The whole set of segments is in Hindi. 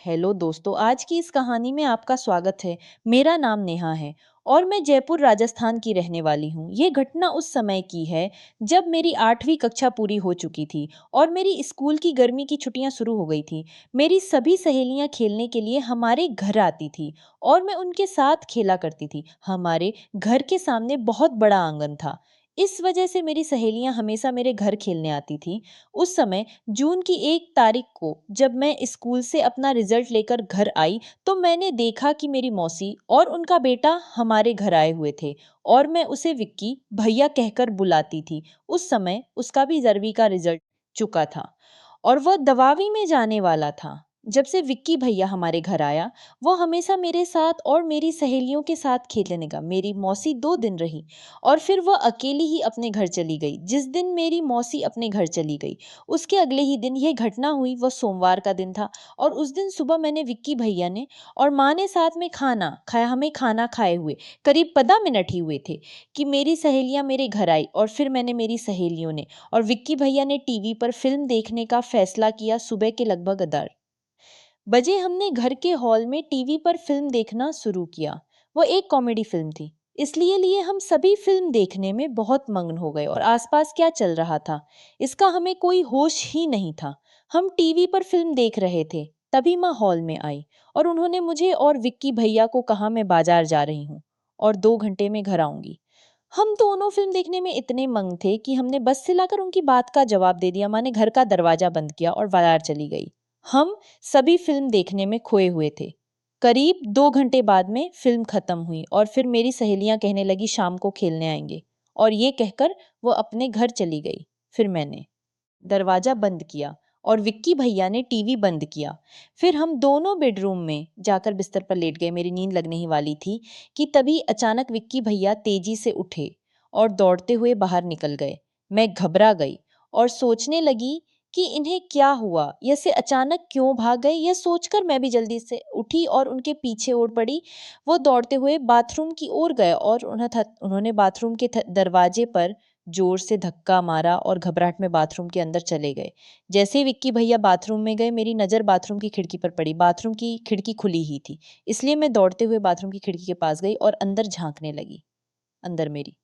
हेलो दोस्तों, आज की इस कहानी में आपका स्वागत है। मेरा नाम नेहा है और मैं जयपुर राजस्थान की रहने वाली हूँ। ये घटना उस समय की है जब मेरी 8वीं कक्षा पूरी हो चुकी थी और मेरी स्कूल की गर्मी की छुट्टियां शुरू हो गई थी। मेरी सभी सहेलियां खेलने के लिए हमारे घर आती थी और मैं उनके साथ खेला करती थी। हमारे घर के सामने बहुत बड़ा आंगन था। इस वजह से मेरी सहेलियां हमेशा मेरे घर खेलने आती थी। उस समय जून की 1 तारीख को जब मैं स्कूल से अपना रिजल्ट लेकर घर आई तो मैंने देखा कि मेरी मौसी और उनका बेटा हमारे घर आए हुए थे और मैं उसे विक्की भैया कहकर बुलाती थी। उस समय उसका भी 10वीं का रिजल्ट चुका था और वह दवावी में जाने वाला था। जब से विक्की भैया हमारे घर आया, वो हमेशा मेरे साथ और मेरी सहेलियों के साथ खेलने लगा। मेरी मौसी 2 दिन रही और फिर वह अकेली ही अपने घर चली गई। जिस दिन मेरी मौसी अपने घर चली गई उसके अगले ही दिन यह घटना हुई। वह सोमवार का दिन था और उस दिन सुबह मैंने विक्की भैया ने और माँ ने साथ में खाना खाया। हमें खाना खाए हुए करीब 15 मिनट ही हुए थे कि मेरी सहेलियां मेरे घर आई और फिर मैंने मेरी सहेलियों ने और विक्की भैया ने टीवी पर फिल्म देखने का फैसला किया। सुबह के लगभग 10 बजे हमने घर के हॉल में टीवी पर फिल्म देखना शुरू किया। वो एक कॉमेडी फिल्म थी, इसलिए लिए हम सभी फिल्म देखने में बहुत मग्न हो गए और आसपास क्या चल रहा था इसका हमें कोई होश ही नहीं था। हम टीवी पर फिल्म देख रहे थे, तभी माँ हॉल में आई और उन्होंने मुझे और विक्की भैया को कहा मैं बाजार जा रही हूँ और 2 घंटे में घर आऊंगी। हम दोनों फिल्म देखने में इतने मग्न थे कि हमने बस से लाकर उनकी बात का जवाब दे दिया। माँ ने घर का दरवाजा बंद किया और बाजार चली गई। हम सभी फिल्म देखने में खोए हुए थे। करीब 2 घंटे बाद में फिल्म खत्म हुई और फिर मेरी सहेलियां कहने लगी शाम को खेलने आएंगे और ये कहकर वो अपने घर चली गई। फिर मैंने दरवाजा बंद किया और विक्की भैया ने टीवी बंद किया। फिर हम दोनों बेडरूम में जाकर बिस्तर पर लेट गए। मेरी नींद लगने ही वाली थी कि तभी अचानक विक्की भैया तेजी से उठे और दौड़ते हुए बाहर निकल गए। मैं घबरा गई और सोचने लगी कि इन्हें क्या हुआ, ये से अचानक क्यों भाग गए। यह सोचकर मैं भी जल्दी से उठी और उनके पीछे ओढ़ पड़ी। वो दौड़ते हुए बाथरूम की ओर गए और उन्होंने बाथरूम के दरवाजे पर जोर से धक्का मारा और घबराहट में बाथरूम के अंदर चले गए। जैसे ही विक्की भैया बाथरूम में गए मेरी नज़र बाथरूम की खिड़की पर पड़ी। बाथरूम की खिड़की खुली ही थी, इसलिए मैं दौड़ते हुए बाथरूम की खिड़की के पास गई और अंदर झांकने लगी। अंदर मेरी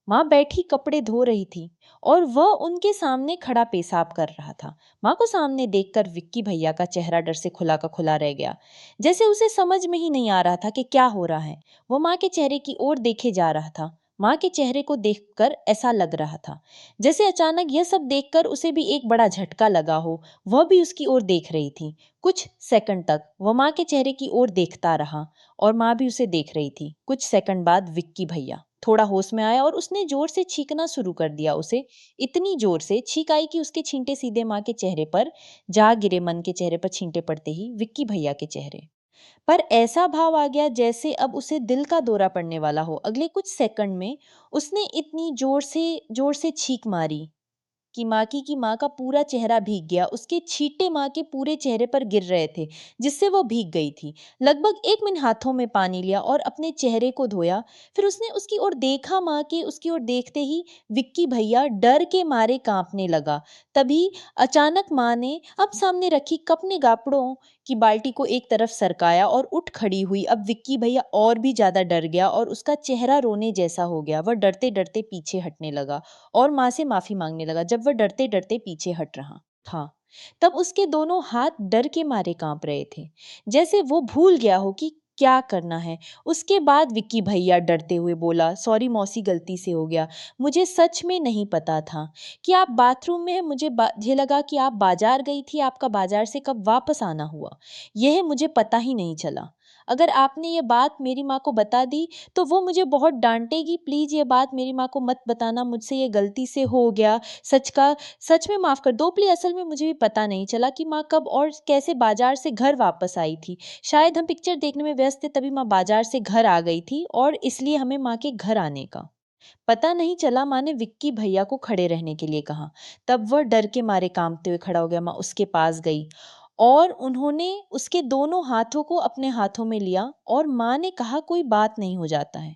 माँ बैठी कपड़े धो रही थी और वह उनके सामने खड़ा पेशाब कर रहा था। माँ को सामने देखकर विक्की भैया का चेहरा डर से खुला का खुला रह गया, जैसे उसे समझ में ही नहीं आ रहा था कि क्या हो रहा है। वो माँ के चेहरे की ओर देखे जा रहा था। माँ के चेहरे को देखकर ऐसा लग रहा था जैसे अचानक यह सब देखकर उसे भी एक बड़ा झटका लगा हो। वह भी उसकी ओर देख रही थी। कुछ सेकंड तक वह माँ के चेहरे की ओर देखता रहा और माँ भी उसे देख रही थी। कुछ सेकंड बाद विक्की भैया थोड़ा होश में आया और उसने जोर से छींकना शुरू कर दिया। उसे इतनी जोर से छींक आई कि उसके छींटे सीधे माँ के चेहरे पर जा गिरे। मन के चेहरे पर छींटे पड़ते ही विक्की भैया के चेहरे पर ऐसा भाव आ गया जैसे अब उसे दिल का दौरा पड़ने वाला हो। अगले कुछ सेकंड में उसने इतनी जोर से छींक मारी कि माँ का पूरा चेहरा भीग गया। उसके छींटे माँ के पूरे चेहरे पर गिर रहे थे, जिससे वो भीग गई थी। लगभग 1 मिनट हाथों में पानी लिया और अपने चेहरे को धोया। फिर उसने उसकी ओर देखा। माँ के उसकी ओर देखते ही विक्की भैया डर के मारे कांपने लगा। तभी अचानक माँ ने अब सामने रखी कपने गापड़ों की बाल्टी को एक तरफ सरकाया और उठ खड़ी हुई। अब विक्की भैया और भी ज्यादा डर गया और उसका चेहरा रोने जैसा हो गया। वह डरते डरते पीछे हटने लगा और माँ से माफी मांगने लगा। जब वह डरते डरते पीछे हट रहा था तब उसके दोनों हाथ डर के मारे कांप रहे थे, जैसे वो भूल गया हो कि क्या करना है। उसके बाद विक्की भैया डरते हुए बोला सॉरी मौसी, गलती से हो गया। मुझे सच में नहीं पता था कि आप बाथरूम में हैं। मुझे लगा कि आप बाजार गई थी। आपका बाजार से कब वापस आना हुआ यह मुझे पता ही नहीं चला। अगर आपने ये बात मेरी माँ को बता दी तो वो मुझे बहुत डांटेगी। प्लीज़ ये बात मेरी माँ को मत बताना। मुझसे ये गलती से हो गया। सच में माफ़ कर दो प्लीज़। असल में मुझे भी पता नहीं चला कि माँ कब और कैसे बाजार से घर वापस आई थी। शायद हम पिक्चर देखने में व्यस्त थे, तभी माँ बाजार से घर आ गई थी और इसलिए हमें माँ के घर आने का पता नहीं चला। माँ ने विक्की भैया को खड़े रहने के लिए कहा। तब वह डर के मारे कांपते हुए खड़ा हो गया। माँ उसके पास गई और उन्होंने उसके दोनों हाथों को अपने हाथों में लिया और माँ ने कहा कोई बात नहीं हो जाता है।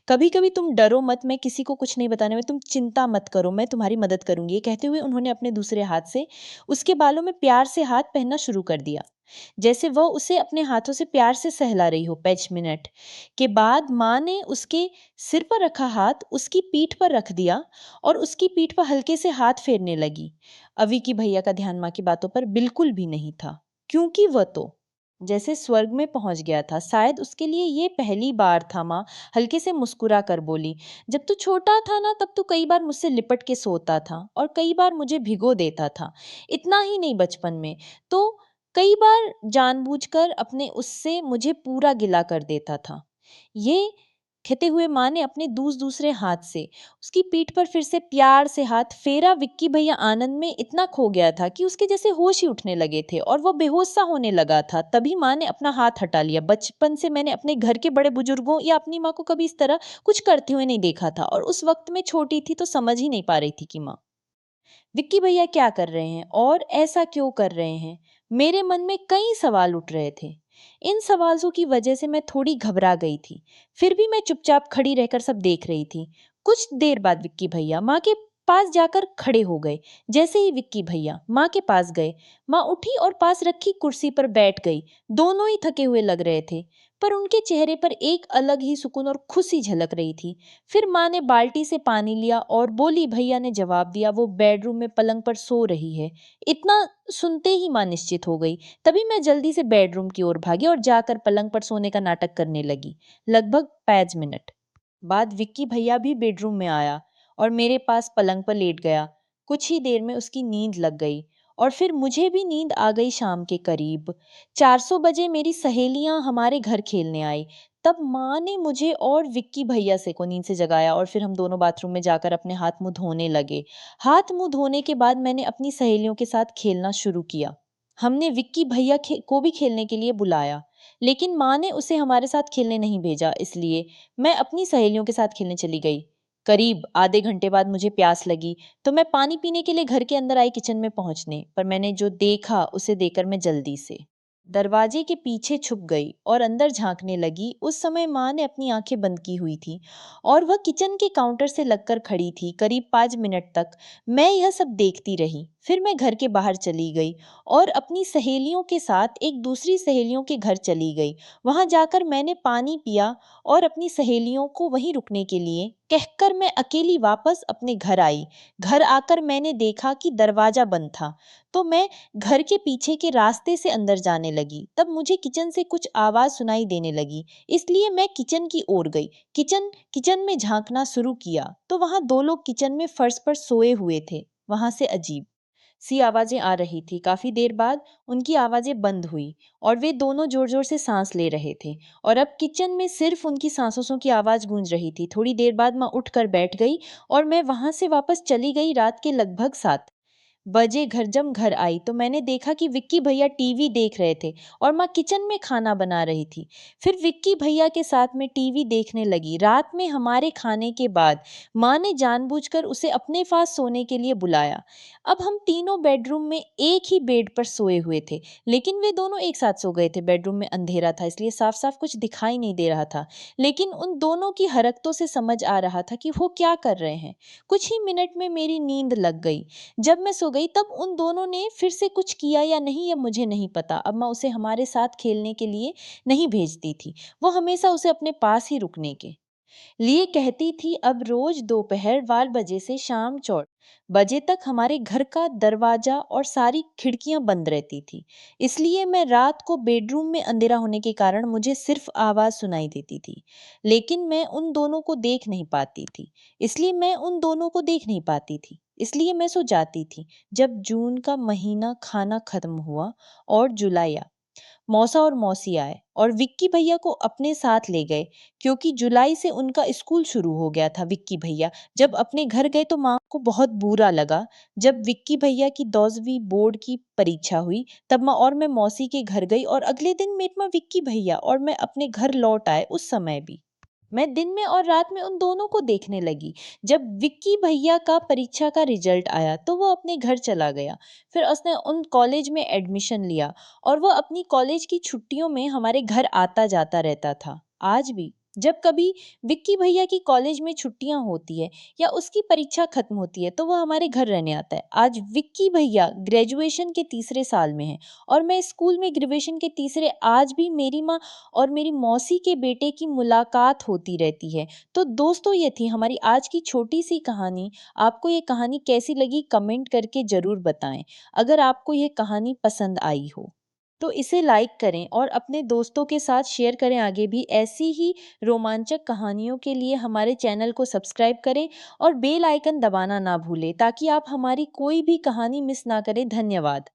कभी कभी तुम डरो मत, मैं किसी को कुछ नहीं बताने में, तुम चिंता मत करो, मैं तुम्हारी मदद करूंगी। ये कहते हुए उन्होंने अपने दूसरे हाथ से उसके बालों में प्यार से हाथ पहनना शुरू कर दिया। जैसे वह उसे अपने हाथों से प्यार से सहला रही हो। 5 मिनट के बाद माँ ने उसके सिर पर रखा हाथ उसकी पीठ पर रख दिया और उसकी पीठ पर हल्के से हाथ फेरने लगी। अवी की भैया का ध्यान माँ की बातों पर बिल्कुल भी नहीं था, क्योंकि वह तो जैसे स्वर्ग में पहुंच गया था। शायद उसके लिए ये पहली बार था। माँ हल्के से मुस्कुरा कर बोली, जब तू छोटा था ना, तब तू कई बार मुझसे लिपट के सोता था और कई बार मुझे भिगो देता था। इतना ही नहीं, बचपन में तो कई बार जानबूझकर अपने उससे मुझे पूरा गिला कर देता था। ये कहते हुए माँ ने अपने दूसरे हाथ से उसकी पीठ पर फिर से प्यार से हाथ फेरा। विक्की भैया आनंद में इतना खो गया था कि उसके जैसे होश ही उठने लगे थे और वह बेहोश सा होने लगा था। तभी माँ ने अपना हाथ हटा लिया। बचपन से मैंने अपने घर के बड़े बुजुर्गों या अपनी माँ को कभी इस तरह कुछ करते हुए नहीं देखा था, और उस वक्त में छोटी थी तो समझ ही नहीं पा रही थी कि माँ विक्की भैया क्या कर रहे हैं और ऐसा क्यों कर रहे हैं। मेरे मन में कई सवाल उठ रहे थे। इन सवालों की वजह से मैं थोड़ी घबरा गई थी। फिर भी मैं चुपचाप खड़ी रहकर सब देख रही थी। कुछ देर बाद विक्की भैया माँ के पास जाकर खड़े हो गए। जैसे ही विक्की भैया माँ के पास गए, माँ उठी और पास रखी कुर्सी पर बैठ गई। दोनों ही थके हुए लग रहे थे, पर उनके चेहरे पर एक अलग ही सुकून और खुशी झलक रही थी। फिर माँ ने बाल्टी से पानी लिया और बोली। भैया ने जवाब दिया, वो बेडरूम में पलंग पर सो रही है। इतना सुनते ही माँ निश्चित हो गई। तभी मैं जल्दी से बेडरूम की ओर भागी और जाकर पलंग पर सोने का नाटक करने लगी। लगभग 5 मिनट बाद विक्की भैया भी बेडरूम में आया और मेरे पास पलंग पर लेट गया। कुछ ही देर में उसकी नींद लग गई और फिर मुझे भी नींद आ गई। शाम के करीब 400 बजे मेरी सहेलियां हमारे घर खेलने आई। तब माँ ने मुझे और विक्की भैया से को नींद से जगाया और फिर हम दोनों बाथरूम में जाकर अपने हाथ मुंह धोने लगे। हाथ मुंह धोने के बाद मैंने अपनी सहेलियों के साथ खेलना शुरू किया। हमने विक्की भैया को भी खेलने के लिए बुलाया, लेकिन माँ ने उसे हमारे साथ खेलने नहीं भेजा, इसलिए मैं अपनी सहेलियों के साथ खेलने चली गई। करीब आधे घंटे बाद मुझे प्यास लगी, तो मैं पानी पीने के लिए घर के अंदर आई। किचन में पहुंचने पर मैंने जो देखा उसे देखकर मैं जल्दी से दरवाजे के पीछे छुप गई और अंदर झांकने लगी। उस समय माँ ने अपनी आंखें बंद की हुई थी और वह किचन के काउंटर से लगकर खड़ी थी। करीब 5 मिनट तक मैं यह सब देखती रही। फिर मैं घर के बाहर चली गई और अपनी सहेलियों के साथ एक दूसरी सहेलियों के घर चली गई। वहां जाकर मैंने पानी पिया और अपनी सहेलियों को वहीं रुकने के लिए कहकर मैं अकेली वापस अपने घर आई। घर आकर मैंने देखा कि दरवाजा बंद था, तो मैं घर के पीछे के रास्ते से अंदर जाने लगी। तब मुझे किचन से कुछ आवाज सुनाई देने लगी, इसलिए मैं किचन की ओर गई। किचन में झांकना शुरू किया तो वहां दो लोग किचन में फर्श पर सोए हुए थे। वहां से अजीब सी आवाजें आ रही थी। काफी देर बाद उनकी आवाजें बंद हुई और वे दोनों जोर जोर से सांस ले रहे थे और अब किचन में सिर्फ उनकी सांसों की आवाज गूंज रही थी। थोड़ी देर बाद मैं उठकर बैठ गई और मैं वहां से वापस चली गई। रात के लगभग 7 बजे जब घर आई तो मैंने देखा कि विक्की भैया टीवी देख रहे थे और माँ किचन में खाना बना रही थी। फिर विक्की भैया के साथ में टीवी देखने लगी। रात में हमारे खाने के बाद माँ ने जानबूझकर उसे अपने पास सोने के लिए बुलाया। अब हम तीनों बेडरूम में एक ही बेड पर सोए हुए थे, लेकिन वे दोनों एक साथ सो गए थे। बेडरूम में अंधेरा था, इसलिए साफ साफ कुछ दिखाई नहीं दे रहा था, लेकिन उन दोनों की हरकतों से समझ आ रहा था कि वो क्या कर रहे हैं। कुछ ही मिनट में मेरी नींद लग गई। जब मैं सो गई तब उन दोनों ने फिर से कुछ किया या नहीं, यह मुझे नहीं पता। अब मैं उसे हमारे साथ खेलने के लिए नहीं भेजती थी। वो हमेशा उसे अपने पास ही रुकने के लिए कहती थी। अब रोज दोपहर 12 बजे से शाम 4 बजे तक हमारे घर का दरवाजा और सारी खिड़कियां बंद रहती थी। इसलिए मैं रात को बेडरूम में अंधेरा होने के कारण मुझे सिर्फ आवाज सुनाई देती थी, लेकिन मैं उन दोनों को देख नहीं पाती थी। इसलिए मैं सो जाती थी। जब जून का महीना खाना खत्म हुआ और जुलाई आया, मौसा और मौसी आए और विक्की भैया को अपने साथ ले गए, क्योंकि जुलाई से उनका स्कूल शुरू हो गया था। विक्की भैया जब अपने घर गए तो माँ को बहुत बुरा लगा। जब विक्की भैया की 10वीं बोर्ड की परीक्षा हुई तब माँ और मैं मौसी के घर गई और अगले दिन मेरे माँ विक्की भैया और मैं अपने घर लौट आए। उस समय भी मैं दिन में और रात में उन दोनों को देखने लगी। जब विक्की भैया का परीक्षा का रिजल्ट आया तो वो अपने घर चला गया। फिर उसने उन कॉलेज में एडमिशन लिया और वो अपनी कॉलेज की छुट्टियों में हमारे घर आता जाता रहता था। आज भी जब कभी विक्की भैया की कॉलेज में छुट्टियां होती है या उसकी परीक्षा खत्म होती है तो वो हमारे घर रहने आता है। आज विक्की भैया ग्रेजुएशन के तीसरे साल में है और मैं स्कूल में ग्रेजुएशन के तीसरे। आज भी मेरी माँ और मेरी मौसी के बेटे की मुलाकात होती रहती है। तो दोस्तों, ये थी हमारी आज की छोटी सी कहानी। आपको ये कहानी कैसी लगी कमेंट करके ज़रूर बताएं। अगर आपको ये कहानी पसंद आई हो तो इसे लाइक करें और अपने दोस्तों के साथ शेयर करें। आगे भी ऐसी ही रोमांचक कहानियों के लिए हमारे चैनल को सब्सक्राइब करें और बेल आइकन दबाना ना भूलें ताकि आप हमारी कोई भी कहानी मिस ना करें। धन्यवाद।